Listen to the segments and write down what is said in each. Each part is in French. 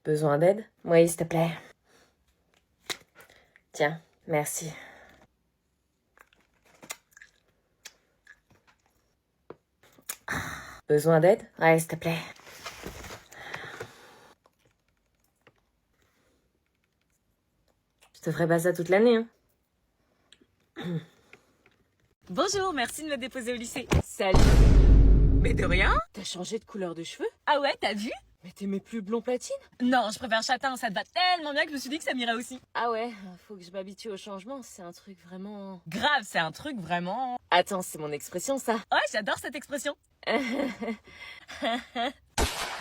Besoin d'aide? Oui, s'il te plaît. Tiens, merci. Besoin d'aide? Ouais, s'il te plaît. Je te ferai pas ça toute l'année, hein. Bonjour, merci de me déposer au lycée. Salut. Mais de rien. T'as changé de couleur de cheveux? Ah ouais, t'as vu? Mais t'aimais plus blond platine? Non, je préfère châtain, ça te va tellement bien que je me suis dit que ça m'irait aussi. Ah ouais, faut que je m'habitue au changement, c'est un truc vraiment... Grave, c'est un truc vraiment... Attends, c'est mon expression, ça. Ouais, j'adore cette expression. Mais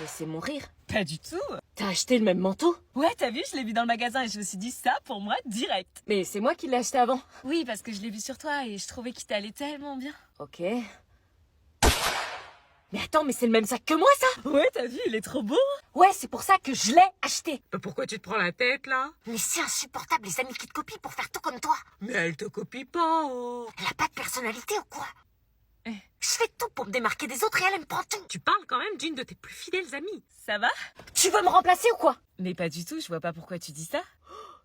c'est mon rire. Pas du tout. T'as acheté le même manteau? Ouais, t'as vu, je l'ai vu dans le magasin et je me suis dit ça pour moi direct. Mais c'est moi qui l'ai acheté avant. Oui, parce que je l'ai vu sur toi et je trouvais qu'il t'allait tellement bien. Ok. Mais attends, mais c'est le même sac que moi, ça? Ouais, t'as vu, il est trop beau. Ouais, c'est pour ça que je l'ai acheté. Pourquoi tu te prends la tête, là? Mais c'est insupportable, les amis qui te copient pour faire tout comme toi. Mais elle te copie pas, oh. Elle a pas de personnalité ou quoi? Je fais tout pour me démarquer des autres et elle me prend tout. Tu parles quand même d'une de tes plus fidèles amies. Ça va? Tu veux me remplacer ou quoi? Mais pas du tout, je vois pas pourquoi tu dis ça.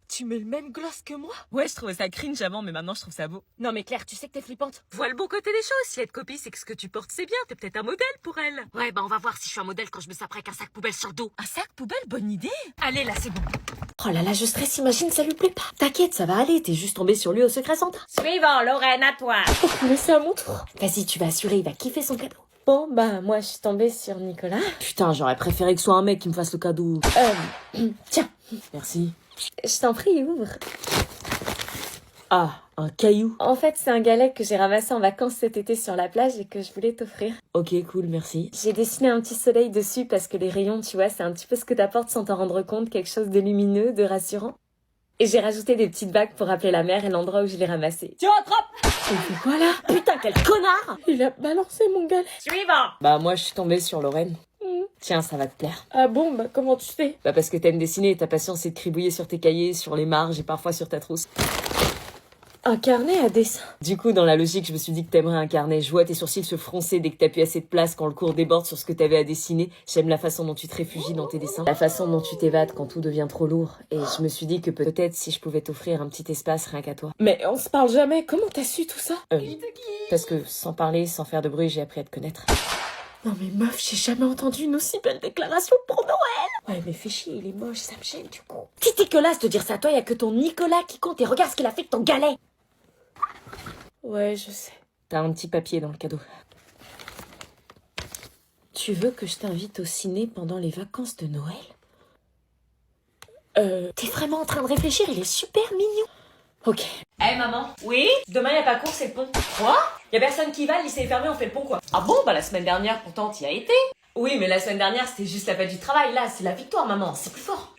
Tu mets le même gloss que moi? Ouais, je trouvais ça cringe avant, mais maintenant je trouve ça beau. Non mais Claire, tu sais que t'es flippante. Vois le bon côté des choses. Si elle te copie, c'est que ce que tu portes, c'est bien. T'es peut-être un modèle pour elle. Ouais, bah on va voir si je suis un modèle quand je me saperai avec un sac poubelle sur le dos. Un sac poubelle, bonne idée. Allez, là, c'est bon. Oh là là, je stresse, imagine, ça lui plaît pas. T'inquiète, ça va aller, t'es juste tombée sur lui au secret Santa. Suivant, Lorraine, à toi. Oh, mais c'est à mon tour. Vas-y, tu vas assurer, il va kiffer son cadeau. Bon, bah, moi, je suis tombée sur Nicolas. Putain, j'aurais préféré que ce soit un mec qui me fasse le cadeau. Tiens. Merci. Je t'en prie, ouvre. Ah, un caillou. En fait, c'est un galet que j'ai ramassé en vacances cet été sur la plage et que je voulais t'offrir. Ok, cool, merci. J'ai dessiné un petit soleil dessus parce que les rayons, tu vois, c'est un petit peu ce que t'apportes sans t'en rendre compte, quelque chose de lumineux, de rassurant. Et j'ai rajouté des petites bagues pour rappeler la mer et l'endroit où je l'ai ramassé. Tu rattrapes. Il fait quoi là? Putain, quel connard! Il a balancé mon galet. Suivant. Bah moi, je suis tombée sur Lorraine. Tiens, ça va te plaire. Ah bon, bah comment tu sais? Bah parce que t'aimes dessiner et ta passion c'est de cribouiller sur tes cahiers, sur les marges et parfois sur ta trousse. Un carnet à dessin. Du coup, dans la logique, je me suis dit que t'aimerais un carnet. Je vois tes sourcils se froncer dès que t'as plus assez de place quand le cours déborde sur ce que t'avais à dessiner. J'aime la façon dont tu te réfugies dans tes dessins. La façon dont tu t'évades quand tout devient trop lourd. Et je me suis dit que peut-être si je pouvais t'offrir un petit espace rien qu'à toi. Mais on se parle jamais. Comment t'as su tout ça? Parce que sans parler, sans faire de bruit, j'ai appris à te connaître. Non mais meuf, j'ai jamais entendu une aussi belle déclaration pour Noël. Ouais mais fais chier, il est moche, ça me gêne du coup. C'est dégueulasse de dire ça à toi, y a que ton Nicolas qui compte et regarde ce qu'il a fait de ton galet. Ouais, je sais. T'as un petit papier dans le cadeau. Tu veux que je t'invite au ciné pendant les vacances de Noël? T'es vraiment en train de réfléchir, il est super mignon. Ok. Eh maman. Oui? Demain y a pas cours, c'est le pont. Quoi? Y a personne qui va, le lycée est fermé, on fait le pont quoi. Ah bon, bah la semaine dernière pourtant t'y as été. Oui, mais la semaine dernière c'était juste la fête du travail, là c'est la victoire maman, c'est plus fort.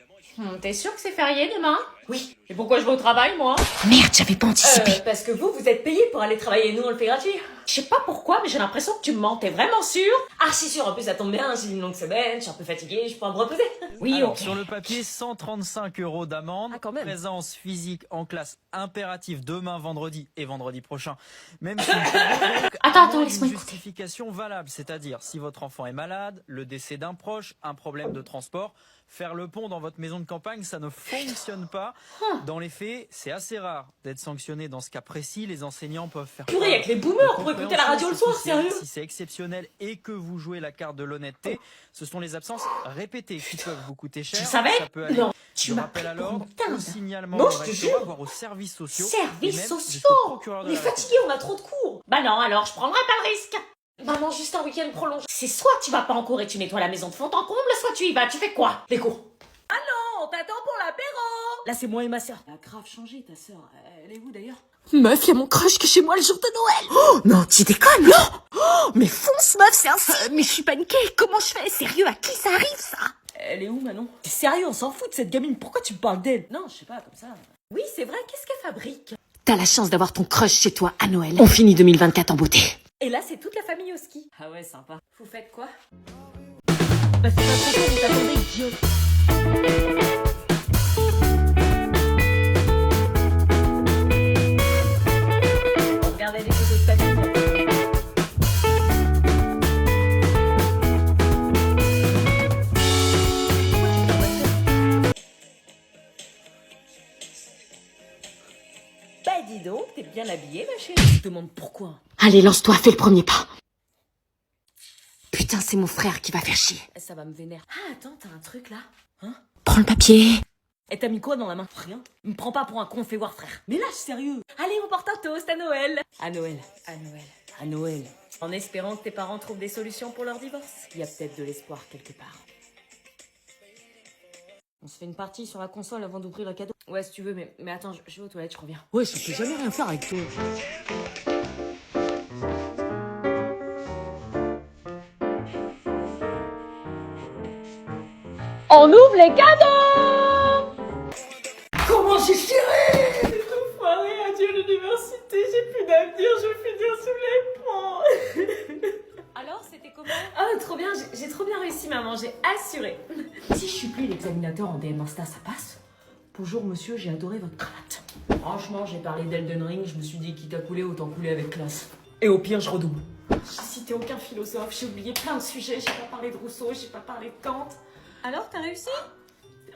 T'es sûr que c'est férié demain? Oui. Et pourquoi je vais au travail moi? Merde, j'avais pas anticipé. Parce que vous êtes payé pour aller travailler, nous on le fait gratuit. Je sais pas pourquoi, mais j'ai l'impression que tu me mens. T'es vraiment sûr? Archi sûr, en plus ça tombe bien, j'ai eu une longue semaine, je suis un peu fatiguée, je pourrais me reposer. Oui, Alors, ok. sur le papier, 135 € d'amende. Ah, quand même. Présence physique en classe impérative demain, vendredi et vendredi prochain. Même si Attends, laisse-moi une écouter. justification valable, c'est-à-dire si votre enfant est malade, le décès d'un proche, un problème de transport, faire le pont dans votre maison de campagne, ça ne fonctionne pas. Dans les faits, c'est assez rare d'être sanctionné dans ce cas précis. Les enseignants peuvent faire Purée, y'a que les boomers pour écouter la radio le soir, sérieux. Si c'est exceptionnel et que vous jouez la carte de l'honnêteté, ce sont les absences répétées qui peuvent vous coûter cher. Tu savais? Ça peut aller Non, du tu m'as rappel pris à pour l'ordre, une dinde. au signalement Non, au je te rectorat, jure. voire aux services sociaux. et Services même sociaux. jusqu'au procureur de On est la République. fatigués, on a trop de cours. Bah non, alors je prendrai pas le risque. Maman, juste un week-end prolongé. C'est soit tu vas pas en cours et tu nettoies la maison de fond en comble, soit tu y vas, tu fais quoi? Les cours. On t'attend pour l'apéro. Là, c'est moi et ma sœur. Elle a grave changé ta sœur. Elle est où d'ailleurs? Meuf, y'a mon crush qui est chez moi le jour de Noël. Oh, non, tu déconnes. Non. Oh, mais fonce, meuf, c'est un... mais je suis paniquée. Comment je fais? Sérieux, à qui ça arrive, ça? Elle est où Manon? T'es sérieux, on s'en fout de cette gamine. Pourquoi tu me parles d'elle? Non, je sais pas, comme ça. Oui, c'est vrai, qu'est-ce qu'elle fabrique? T'as la chance d'avoir ton crush chez toi à Noël. On finit 2024 en beauté. Et là, c'est toute la famille au ski. Ah ouais, sympa. Vous faites quoi? Bah c'est pas trop tôt, on t'attendait, idiot. Regardez des photos de famille. Je demande pourquoi. Allez, lance-toi, fais le premier pas. Putain, c'est mon frère qui va faire chier. Ça va me vénère. Ah, attends, t'as un truc là? Hein? Prends le papier. Et t'as mis quoi dans la main? Rien. Me prends pas pour un con, fais voir, frère. Mais lâche, sérieux. Allez, on porte un toast à Noël. À Noël. À Noël. À Noël. En espérant que tes parents trouvent des solutions pour leur divorce. Il y a peut-être de l'espoir quelque part. On se fait une partie sur la console avant d'ouvrir le cadeau. Ouais, si tu veux, mais attends, je vais aux toilettes, je reviens. Ouais, je peux jamais rien faire avec toi. On ouvre les cadeaux! Comment j'ai chiré! C'est tout foiré, adieu l'université, j'ai plus d'avenir, je vais finir sous les ponts. Alors, c'était comment? Ah, trop bien, j'ai trop bien réussi, maman, j'ai assuré. Si je suis plus l'examinateur en DM Insta, ça passe? Bonjour monsieur, j'ai adoré votre cravate. Franchement, j'ai parlé d'Elden Ring, je me suis dit quitte à couler, autant couler avec classe. Et au pire, je redouble. J'ai cité aucun philosophe, j'ai oublié plein de sujets, j'ai pas parlé de Rousseau, j'ai pas parlé de Kant. Alors, t'as réussi?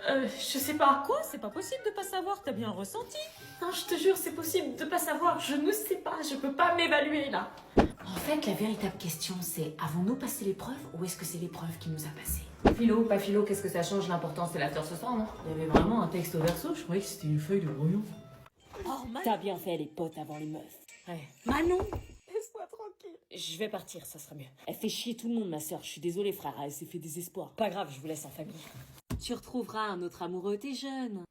Je sais pas. Quoi? C'est pas possible de pas savoir, t'as bien ressenti. Non, je te jure, c'est possible de pas savoir. Je ne sais pas, je peux pas m'évaluer là. En fait, la véritable question, c'est avons-nous passé l'épreuve ou est-ce que c'est l'épreuve qui nous a passé? Philo, pas philo, qu'est-ce que ça change? L'important, c'est l'after ce soir, non? Il y avait vraiment un texte au verso, je croyais que c'était une feuille de brouillon. Oh, T'as bien fait les potes avant les meufs. Ouais. Manon! Laisse-moi tranquille. Je vais partir, ça sera mieux. Elle fait chier tout le monde, ma soeur. Je suis désolée, frère. Elle s'est fait des espoirs. Pas grave, je vous laisse en famille. Tu retrouveras un autre amoureux, t'es jeune.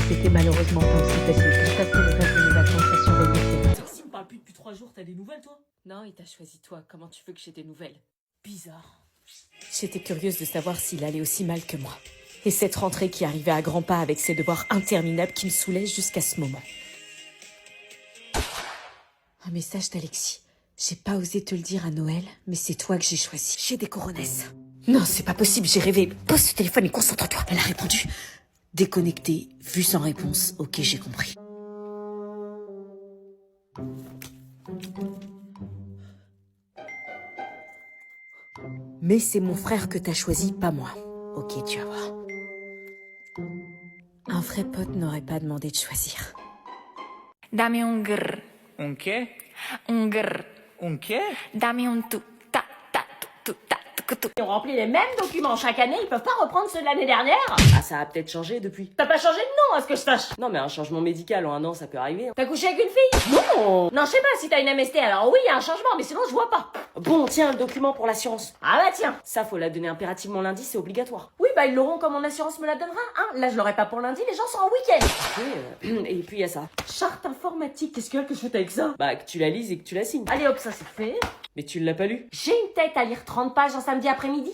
C'était malheureusement pas aussi facile. Je passais le reste de mes vacances à surveiller ces Si me parle plus depuis 3 jours, t'as des nouvelles, toi? Non, il t'a choisi toi. Comment tu veux que j'ai des nouvelles? Bizarre. J'étais curieuse de savoir s'il allait aussi mal que moi. Et cette rentrée qui arrivait à grands pas avec ses devoirs interminables qui me saoulaient jusqu'à ce moment. Un message d'Alexis. J'ai pas osé te le dire à Noël, mais c'est toi que j'ai choisi. J'ai des coronesses. Non, c'est pas possible, j'ai rêvé. Pose ce téléphone et concentre-toi. Elle a répondu. Déconnecté, vue sans réponse. Ok, j'ai compris. Mais c'est mon frère que t'as choisi, pas moi. Ok, tu vas voir. Un vrai pote n'aurait pas demandé de choisir. Dame un grr, Un qué? un grr. Un qué? Dame un tout, ta, ta, tout, ta, tout, tout. Ils ont rempli les mêmes documents chaque année, ils peuvent pas reprendre ceux de l'année dernière? Ah, ça a peut-être changé depuis. T'as pas changé de nom, à ce que je sache? Non, mais un changement médical en 1 an, ça peut arriver. T'as couché avec une fille? Non! Non, je sais pas si t'as une MST, alors oui, il y a un changement, mais sinon je vois pas. Bon, tiens, le document pour l'assurance. Ah bah tiens. Ça, faut la donner impérativement lundi, c'est obligatoire. Oui, bah ils l'auront comme mon assurance me la donnera, hein. Là, je l'aurai pas pour lundi, les gens sont en week-end. Et puis, il y a ça. Charte informatique, qu'est-ce que je fais avec ça? Bah, que tu la lises et que tu la signes. Allez hop, ça c'est fait. Mais tu l'as pas lu? J'ai une tête à lire 30 pages un samedi après-midi.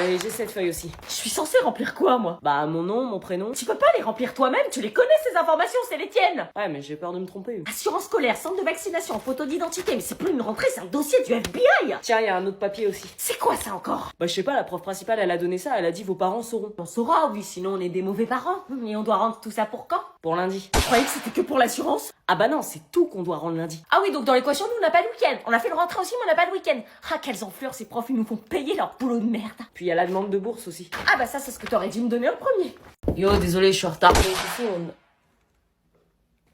Et j'ai cette feuille aussi. Je suis censée remplir quoi, moi? Bah, mon nom, mon prénom. Tu peux pas les remplir toi-même, tu les connais ces informations, c'est les tiennes. Ouais, mais j'ai peur de me tromper. Assurance scolaire, centre de vaccination, photo d'identité, mais c'est plus une rentrée, c'est un dossier du FBI. Tiens, il y a un autre papier aussi. C'est quoi ça encore? Bah, je sais pas, la prof principale, elle a donné ça, elle a dit vos parents sauront. On saura, oui, sinon on est des mauvais parents. Et on doit rendre tout ça pour quand? Pour lundi. Je croyais que c'était que pour l'assurance. Ah bah non, c'est tout qu'on doit rendre lundi. Ah oui, donc dans l'équation, nous on n'a pas de week-end. On a fait le rentrée aussi, mais on n'a pas de week-end. Ah, quelles enflures, ces profs, ils nous font payer leur boulot de merde. Puis il y a la demande de bourse aussi. Ah bah ça, c'est ce que t'aurais dû me donner en premier. Yo, désolé, je suis en retard. Mais ici,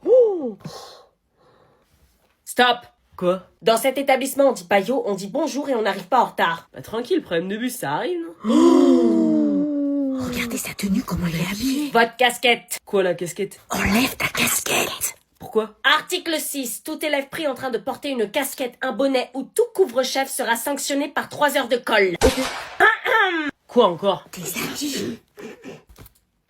on... Stop. Quoi? Dans cet établissement, on dit pas yo, on dit bonjour et on n'arrive pas en retard. Bah tranquille, problème de bus, ça arrive, non? Regardez sa tenue, comment il est habillé. Votre casquette. Quoi, la casquette? Enlève ta casquette. Pourquoi? Article 6. Tout élève pris en train de porter une casquette, un bonnet ou tout couvre-chef sera sanctionné par 3 heures de colle. Quoi encore? Tes habits.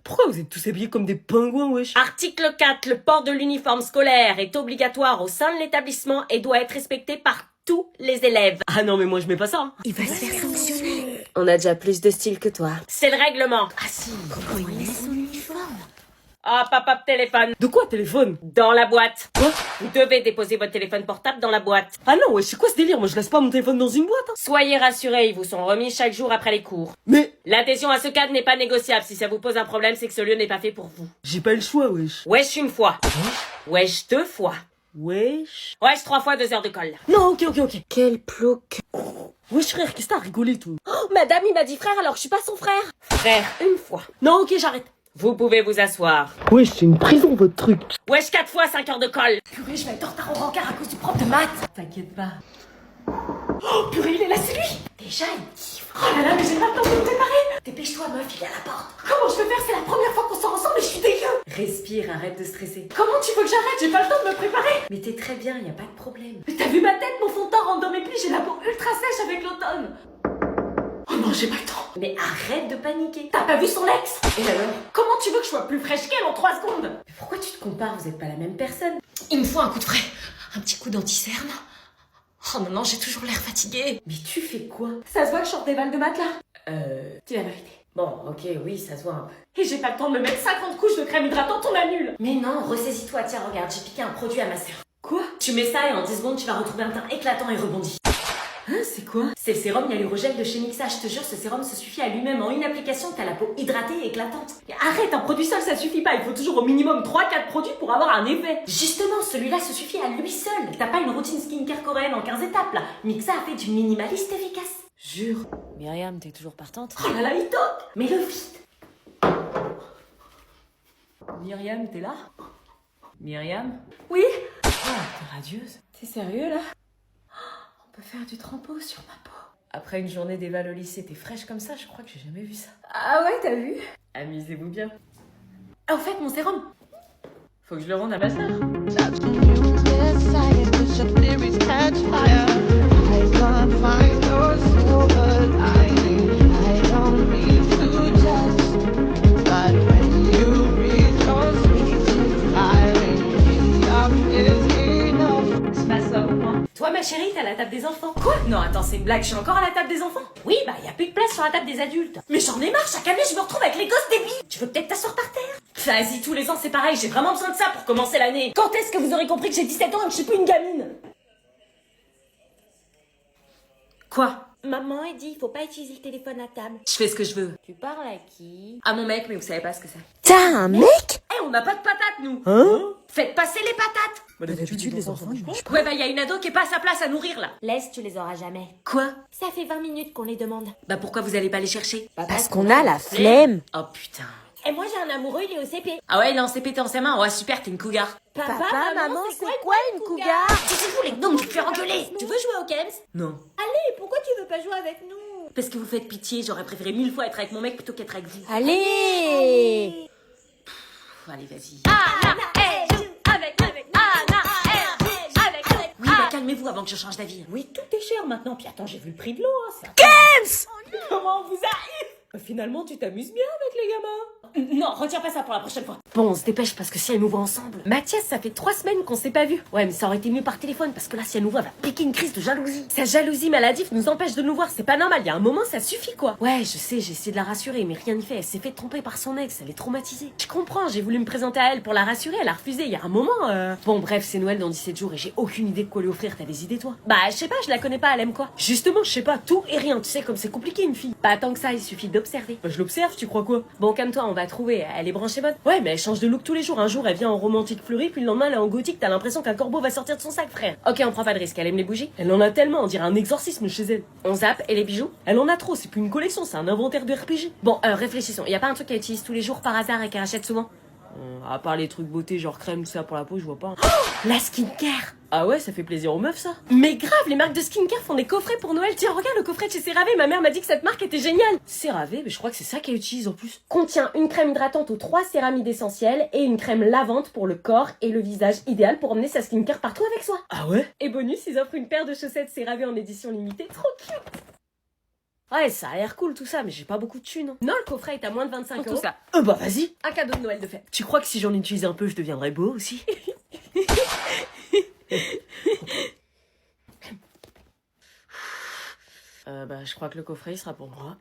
Pourquoi vous êtes tous habillés comme des pingouins, wesh? Article 4. Le port de l'uniforme scolaire est obligatoire au sein de l'établissement et doit être respecté par tous les élèves. Ah non, mais moi je mets pas ça. Hein. Il va se faire sanctionner. On a déjà plus de style que toi. C'est le règlement. Ah si, comment il met son uniforme? Hop, téléphone. De quoi, téléphone? Dans la boîte. Quoi? Vous devez déposer votre téléphone portable dans la boîte. Ah non, ouais, c'est quoi ce délire? Moi, je laisse pas mon téléphone dans une boîte, hein. Soyez rassurés, ils vous sont remis chaque jour après les cours. Mais L'adhésion à ce cadre n'est pas négociable. Si ça vous pose un problème, c'est que ce lieu n'est pas fait pour vous. j'ai pas eu le choix, wesh. Wesh une fois. Wesh 2 fois. Wesh. Wesh 3 fois 2 heures de colle. Non, ok. Quel plouc. Wesh, frère, qu'est-ce que t'as rigolé, toi? Oh, madame, il m'a dit frère alors que je suis pas son frère. Frère, une fois. Non, ok, j'arrête. Vous pouvez vous asseoir. Wesh, c'est une prison, votre truc. Wesh 4 fois 5 heures de colle. Purée, je vais être en retard au rencard à cause du prof de maths. T'inquiète pas. Oh, purée, il est là, c'est lui. Déjà, il kiffe. Oh là là, mais j'ai pas le temps de me préparer. Dépêche-toi, meuf, il est à la porte. Comment je peux faire? C'est la première fois qu'on sort ensemble et je suis dégueu. Respire, arrête de stresser. Comment tu veux que j'arrête? J'ai pas le temps de me préparer. Mais t'es très bien, y a pas de problème. Mais t'as vu ma tête? Mon fond de teint rentre dans mes plis. J'ai la peau ultra sèche avec l'automne. Oh non, j'ai pas le temps. Mais arrête de paniquer. T'as pas vu son ex? Et alors? Comment tu veux que je sois plus fraîche qu'elle en 3 secondes? Mais pourquoi tu te compares? Vous êtes pas la même personne. Il me faut un coup de frais. Un petit coup d'anti-cerne. Oh non, j'ai toujours l'air fatiguée. Mais tu fais quoi? Ça se voit que je sors des balles de maths là? Dis la vérité. Bon, ok, oui, ça se voit un peu. Et j'ai pas le temps de me mettre 50 couches de crème hydratante, on annule. Mais non, ressaisis-toi, tiens, regarde, j'ai piqué un produit à ma sœur. Quoi? Tu mets ça et en 10 secondes, tu vas retrouver un teint éclatant et rebondi. Hein, c'est quoi? C'est le sérum hyalurogel de chez Mixa, je te jure, ce sérum se suffit à lui-même en une application, t'as la peau hydratée et éclatante. Mais arrête, un produit seul ça suffit pas, il faut toujours au minimum 3-4 produits pour avoir un effet. Justement, celui-là se suffit à lui seul. T'as pas une routine skincare coréenne en 15 étapes là. Mixa a fait du minimaliste efficace. Jure. Myriam, t'es toujours partante? Oh là là, il toque. Mais le vite. Myriam, t'es là? Myriam? Oui? Oh, t'es radieuse. T'es sérieux là? On peut faire du trempeau sur ma peau. Après une journée d'éval au lycée, t'es fraîche comme ça, je crois que j'ai jamais vu ça. Ah ouais, t'as vu? Amusez-vous bien. Ah, au fait, mon sérum. Faut que je le rende à ma sœur. Toi, ma chérie, t'as la table des enfants. Quoi? Non, attends, c'est une blague, je suis encore à la table des enfants? Oui, bah y a plus de place sur la table des adultes. Mais j'en ai marre, chaque année je me retrouve avec les gosses débiles. Tu veux peut-être t'asseoir par terre? Vas-y, tous les ans c'est pareil, j'ai vraiment besoin de ça pour commencer l'année. Quand est-ce que vous aurez compris que j'ai 17 ans et que je suis plus une gamine? Quoi? Maman, elle dit, il faut pas utiliser le téléphone à table. Je fais ce que je veux. Tu parles à qui? À mon mec, mais vous savez pas ce que c'est. T'as un mec? Eh, on n'a pas de patates, nous. Hein? Faites passer les patates. D'habitude, les enfants, ils mangent. Ouais, bah y a une ado qui est pas à sa place à nourrir là. Laisse, tu les auras jamais. Quoi? Ça fait 20 minutes qu'on les demande. Bah pourquoi vous allez pas les chercher? Parce qu'on a la flemme. Oh putain. Et moi, j'ai un amoureux, il est au CP. Ah ouais, il est en CP, t'es en CM1. Ouais, super, t'es une cougar. Papa, maman, c'est quoi une cougar? Taisez-vous les gnomes, je vais te faire engueuler. Tu veux jouer au Kems? Non. Allez, pourquoi tu veux pas jouer avec nous? Parce que vous faites pitié, j'aurais préféré 1000 fois être avec mon mec plutôt qu'être avec vous. Allez! Pff, allez, vas-y. Anna, elle joue avec Anna, elle joue avec Oui, bah calmez-vous avant que je change d'avis. Oui, tout est cher maintenant. Puis attends, j'ai vu le prix de l'eau. Hein, Comment on vous arrive? Finalement, tu t'amuses bien avec les gamins. Non, retiens pas ça pour la prochaine fois. Bon, on se dépêche parce que si elle nous voit ensemble. Mathias, ça fait 3 semaines qu'on s'est pas vu. Ouais, mais ça aurait été mieux par téléphone parce que là, si elle nous voit, elle va piquer une crise de jalousie. Sa jalousie maladive nous empêche de nous voir. C'est pas normal. Il y a un moment, ça suffit quoi. Ouais, je sais, j'ai essayé de la rassurer, mais rien n'y fait. Elle s'est fait tromper par son ex. Elle est traumatisée. Je comprends. J'ai voulu me présenter à elle pour la rassurer. Elle a refusé. Il y a un moment. Bon, bref, c'est Noël dans 17 jours et j'ai aucune idée de quoi lui offrir. T'as des idées toi? Bah, je sais pas. Je la connais pas. Elle aime quoi? Justement, je sais pas. Tout et rien. Tu sais comme c'est compliqué une fille. Pas tant que ça. Il suffit d'observer. Bah, je l'observe, tu crois quoi? Bon, calme-toi. On va trouver. Elle est branchée bonne. Ouais, mais elle change de look tous les jours. Un jour, elle vient en romantique fleuri, puis le lendemain, elle est en gothique. T'as l'impression qu'un corbeau va sortir de son sac, frère. Ok, on prend pas de risque. Elle aime les bougies? Elle en a tellement, on dirait un exorcisme chez elle. On zappe et les bijoux? Elle en a trop, c'est plus une collection, c'est un inventaire de RPG. Bon, réfléchissons. Y a pas un truc qu'elle utilise tous les jours par hasard et qu'elle achète souvent? À part les trucs beauté, genre crème, tout ça pour la peau, je vois pas. La skincare! Ah ouais, ça fait plaisir aux meufs, ça? Mais grave, les marques de skincare font des coffrets pour Noël. Tiens, regarde le coffret de chez CeraVe. Ma mère m'a dit que cette marque était géniale. CeraVe, mais je crois que c'est ça qu'elle utilise en plus. Contient une crème hydratante aux 3 céramides essentielles et une crème lavante pour le corps et le visage, idéal pour emmener sa skincare partout avec soi. Ah ouais? Et bonus, ils offrent une paire de chaussettes CeraVe en édition limitée. Trop cute! Ouais, ça a l'air cool tout ça, mais j'ai pas beaucoup de thunes. Hein. Non, le coffret est à moins de 25 Tout euros. ça. Bah vas-y. Un cadeau de Noël de fête. Tu crois que si j'en utilise un peu, je deviendrais beau aussi? Bah je crois que le coffret il sera pour moi.